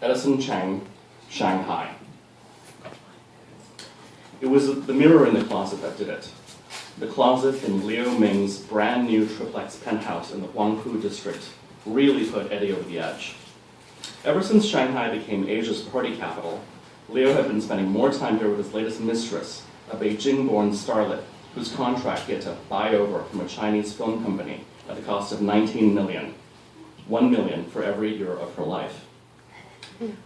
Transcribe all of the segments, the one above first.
Edison Chang, Shanghai. It was the mirror in the closet that did it. The closet in Liu Ming's brand new triplex penthouse in the Huangpu district really put Eddie over the edge. Ever since Shanghai became Asia's party capital, Liu had been spending more time here with his latest mistress, a Beijing-born starlet whose contract he had to buy over from a Chinese film company at the cost of 19 million, 1 million for every year of her life.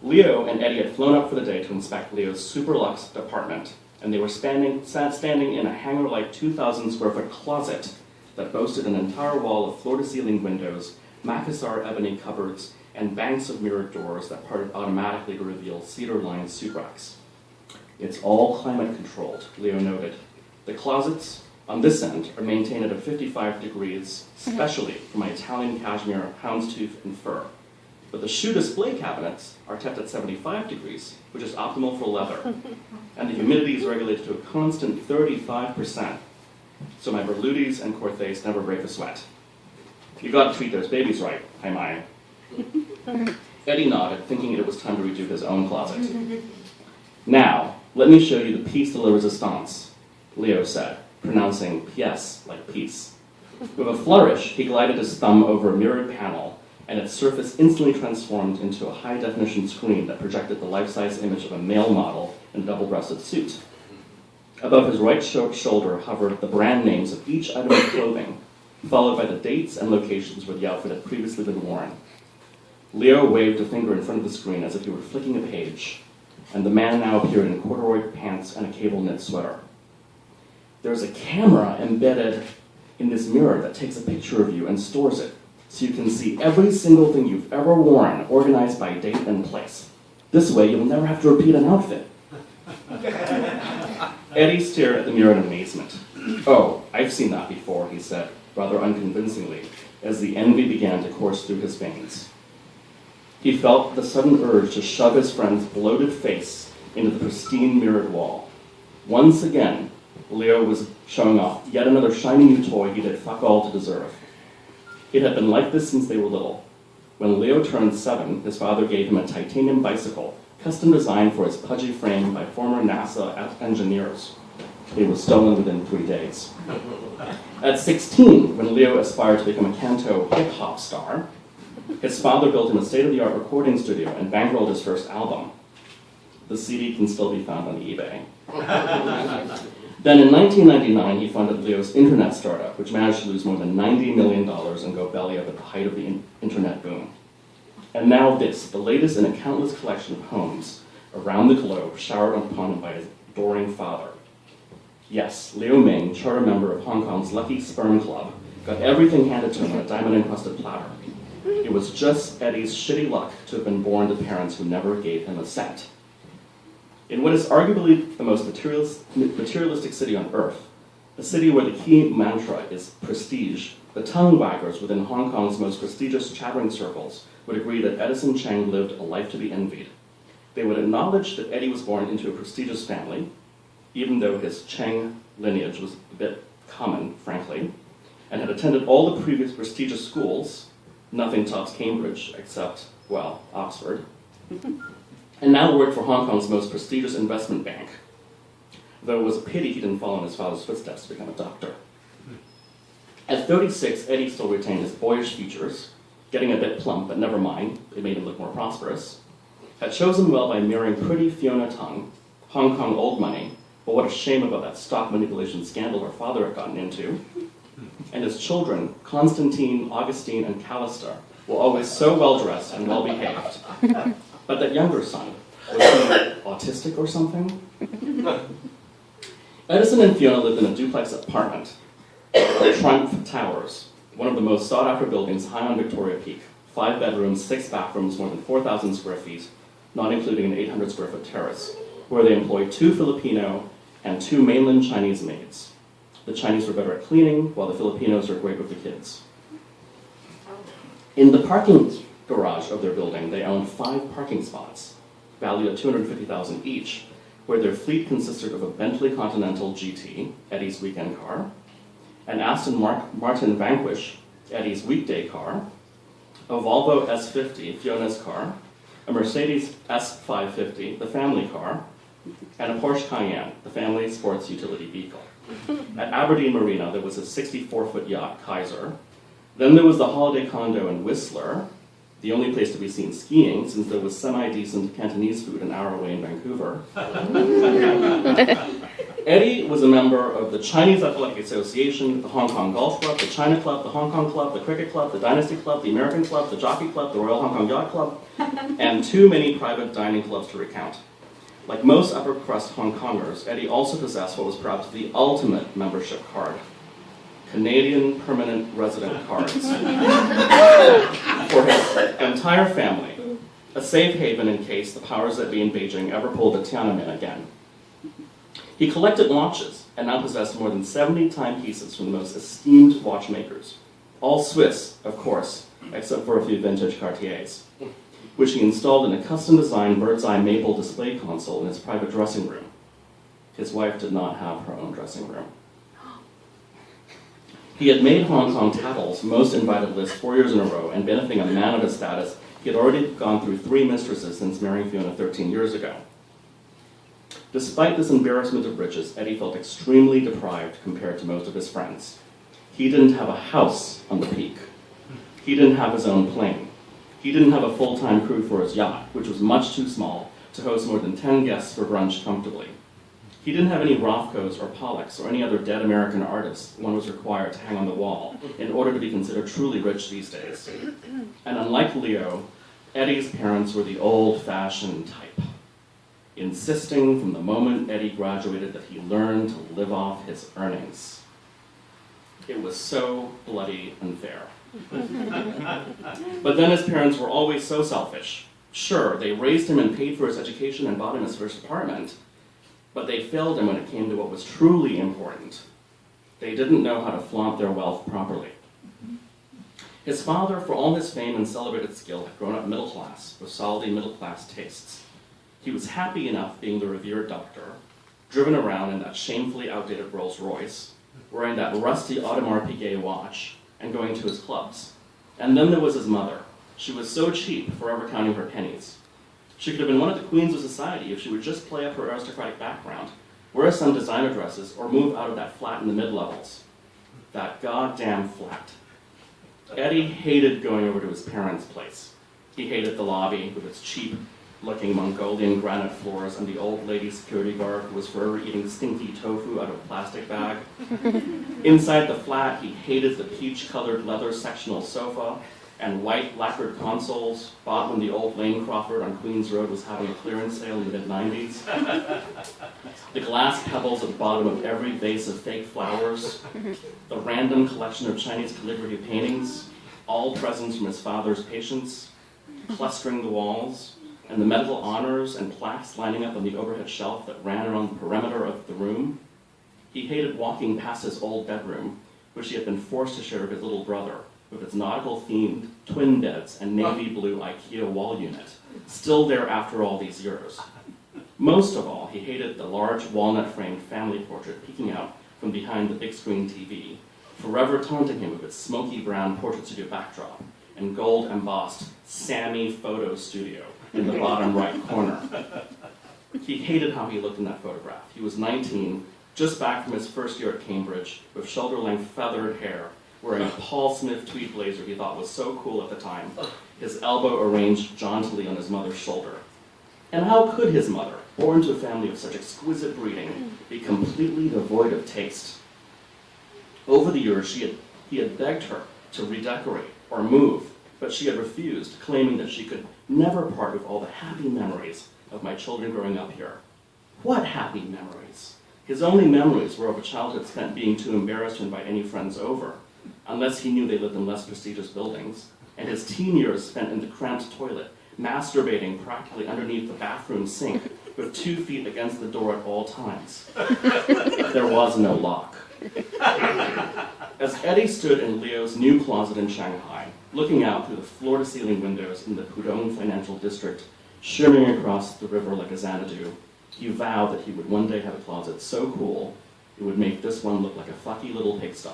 Leo and Eddie had flown up for the day to inspect Leo's super luxe apartment, and they were standing in a hangar-like 2,000 square foot closet that boasted an entire wall of floor-to-ceiling windows, Macassar ebony cupboards, and banks of mirrored doors that parted automatically to reveal cedar-lined soup racks. It's all climate-controlled, Leo noted. The closets on this end are maintained at 55 degrees, specially for my Italian cashmere, houndstooth, and fur. But the shoe display cabinets are kept at 75 degrees, which is optimal for leather. And the humidity is regulated to a constant 35%. So my Berlutis and Corthes never break a sweat. You gotta treat those babies right, hi Maya. Eddie nodded, thinking it was time to redo his own closet. Now, let me show you the piece de la resistance, Leo said, pronouncing pièce like peace. With a flourish, he glided his thumb over a mirrored panel, and its surface instantly transformed into a high-definition screen that projected the life-size image of a male model in a double-breasted suit. Above his right shoulder hovered the brand names of each item of clothing, followed by the dates and locations where the outfit had previously been worn. Leo waved a finger in front of the screen as if he were flicking a page, and the man now appeared in corduroy pants and a cable-knit sweater. There's a camera embedded in this mirror that takes a picture of you and stores it, so you can see every single thing you've ever worn, organized by date and place. This way, you'll never have to repeat an outfit. Eddie stared at the mirror in amazement. Oh, I've seen that before, he said, rather unconvincingly, as the envy began to course through his veins. He felt the sudden urge to shove his friend's bloated face into the pristine mirrored wall. Once again, Leo was showing off yet another shiny new toy he did fuck all to deserve. It had been like this since they were little. When Leo turned 7, his father gave him a titanium bicycle, custom designed for his pudgy frame by former NASA engineers. It was stolen within 3 days. At 16, when Leo aspired to become a Canto hip-hop star, his father built him a state-of-the-art recording studio and bankrolled his first album. The CD can still be found on eBay. Then in 1999, he funded Leo's internet startup, which managed to lose more than $90 million and go belly up at the height of the internet boom. And now this, the latest in a countless collection of homes around the globe showered upon him by his adoring father. Yes, Liu Ming, charter member of Hong Kong's Lucky Sperm Club, got everything handed to him on a diamond-encrusted platter. It was just Eddie's shitty luck to have been born to parents who never gave him a cent. In what is arguably the most materialistic city on earth, a city where the key mantra is prestige, the tongue waggers within Hong Kong's most prestigious chattering circles would agree that Edison Chang lived a life to be envied. They would acknowledge that Eddie was born into a prestigious family, even though his Chang lineage was a bit common, frankly, and had attended all the previous prestigious schools. Nothing tops Cambridge except, well, Oxford. And now worked for Hong Kong's most prestigious investment bank, though it was a pity he didn't follow in his father's footsteps to become a doctor. At 36, Eddie still retained his boyish features, getting a bit plump, but never mind, it made him look more prosperous. Had chosen well by marrying pretty Fiona Tung, Hong Kong old money, but what a shame about that stock manipulation scandal her father had gotten into. And his children, Constantine, Augustine, and Callister, were always so well-dressed and well-behaved. But that younger son, was he autistic or something? Edison and Fiona lived in a duplex apartment, Triumph Towers, one of the most sought-after buildings high on Victoria Peak. 5 bedrooms, 6 bathrooms, more than 4,000 square feet, not including an 800 square foot terrace, where they employed 2 Filipino and 2 mainland Chinese maids. The Chinese were better at cleaning, while the Filipinos were great with the kids. In the parking garage of their building, they owned 5 parking spots, valued at $250,000 each, where their fleet consisted of a Bentley Continental GT, Eddie's weekend car, an Aston Martin Vanquish, Eddie's weekday car, a Volvo S50, Fiona's car, a Mercedes S550, the family car, and a Porsche Cayenne, the family sports utility vehicle. At Aberdeen Marina, there was a 64-foot yacht, Kaiser. Then there was the holiday condo in Whistler, the only place to be seen skiing, since there was semi-decent Cantonese food an hour away in Vancouver. Eddie was a member of the Chinese Athletic Association, the Hong Kong Golf Club, the China Club, the Hong Kong Club, the Cricket Club, the Dynasty Club, the American Club, the Jockey Club, the Royal Hong Kong Yacht Club, and too many private dining clubs to recount. Like most upper-crust Hong Kongers, Eddie also possessed what was perhaps the ultimate membership card: Canadian Permanent Resident cards. For his entire family, a safe haven in case the powers that be in Beijing ever pulled a Tiananmen again. He collected watches and now possessed more than 70 timepieces from the most esteemed watchmakers, all Swiss, of course, except for a few vintage Cartiers, which he installed in a custom-designed bird's-eye maple display console in his private dressing room. His wife did not have her own dressing room. He had made Hong Kong Tattle's most invited list 4 years in a row, and benefiting a man of his status, he had already gone through 3 mistresses since marrying Fiona 13 years ago. Despite this embarrassment of riches, Eddie felt extremely deprived compared to most of his friends. He didn't have a house on the Peak. He didn't have his own plane. He didn't have a full-time crew for his yacht, which was much too small to host more than 10 guests for brunch comfortably. He didn't have any Rothkos or Pollocks or any other dead American artists one was required to hang on the wall in order to be considered truly rich these days. And unlike Leo, Eddie's parents were the old-fashioned type, insisting from the moment Eddie graduated that he learn to live off his earnings. It was so bloody unfair. But then his parents were always so selfish. Sure, they raised him and paid for his education and bought him his first apartment, but they failed him when it came to what was truly important. They didn't know how to flaunt their wealth properly. His father, for all his fame and celebrated skill, had grown up middle class, with solidly middle-class tastes. He was happy enough being the revered doctor, driven around in that shamefully outdated Rolls Royce, wearing that rusty Audemars Piguet watch, and going to his clubs. And then there was his mother. She was so cheap, forever counting her pennies. She could have been one of the queens of society if she would just play up her aristocratic background, wear some designer dresses, or move out of that flat in the mid-levels. That goddamn flat. Eddie hated going over to his parents' place. He hated the lobby with its cheap-looking Mongolian granite floors and the old lady security guard who was forever eating stinky tofu out of a plastic bag. Inside the flat, he hated the peach-colored leather sectional sofa and white lacquered consoles bought when the old Lane Crawford on Queens Road was having a clearance sale in the mid-90s. The glass pebbles at the bottom of every vase of fake flowers, the random collection of Chinese calligraphy paintings, all presents from his father's patients, clustering the walls, and the medical honors and plaques lining up on the overhead shelf that ran around the perimeter of the room. He hated walking past his old bedroom, which he had been forced to share with his little brother, with its nautical-themed twin beds and navy blue IKEA wall unit, still there after all these years. Most of all, he hated the large walnut-framed family portrait peeking out from behind the big-screen TV, forever taunting him with its smoky brown portrait studio backdrop and gold-embossed Sammy Photo Studio in the bottom right corner. He hated how he looked in that photograph. He was 19, just back from his first year at Cambridge, with shoulder-length feathered hair, wearing a Paul Smith tweed blazer he thought was so cool at the time, his elbow arranged jauntily on his mother's shoulder. And how could his mother, born to a family of such exquisite breeding, be completely devoid of taste? Over the years, he had begged her to redecorate or move, but she had refused, claiming that she could never part with all the happy memories of my children growing up here. What happy memories? His only memories were of a childhood spent being too embarrassed to invite any friends over, unless he knew they lived in less prestigious buildings, and his teen years spent in the cramped toilet, masturbating practically underneath the bathroom sink, with 2 feet against the door at all times. There was no lock. As Eddie stood in Leo's new closet in Shanghai, looking out through the floor-to-ceiling windows in the Pudong Financial District, shimmering across the river like a Xanadu, he vowed that he would one day have a closet so cool, it would make this one look like a fucky little pigsty.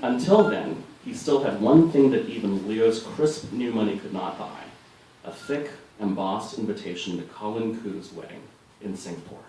Until then, he still had one thing that even Leo's crisp new money could not buy: a thick, embossed invitation to Colin Koo's wedding in Singapore.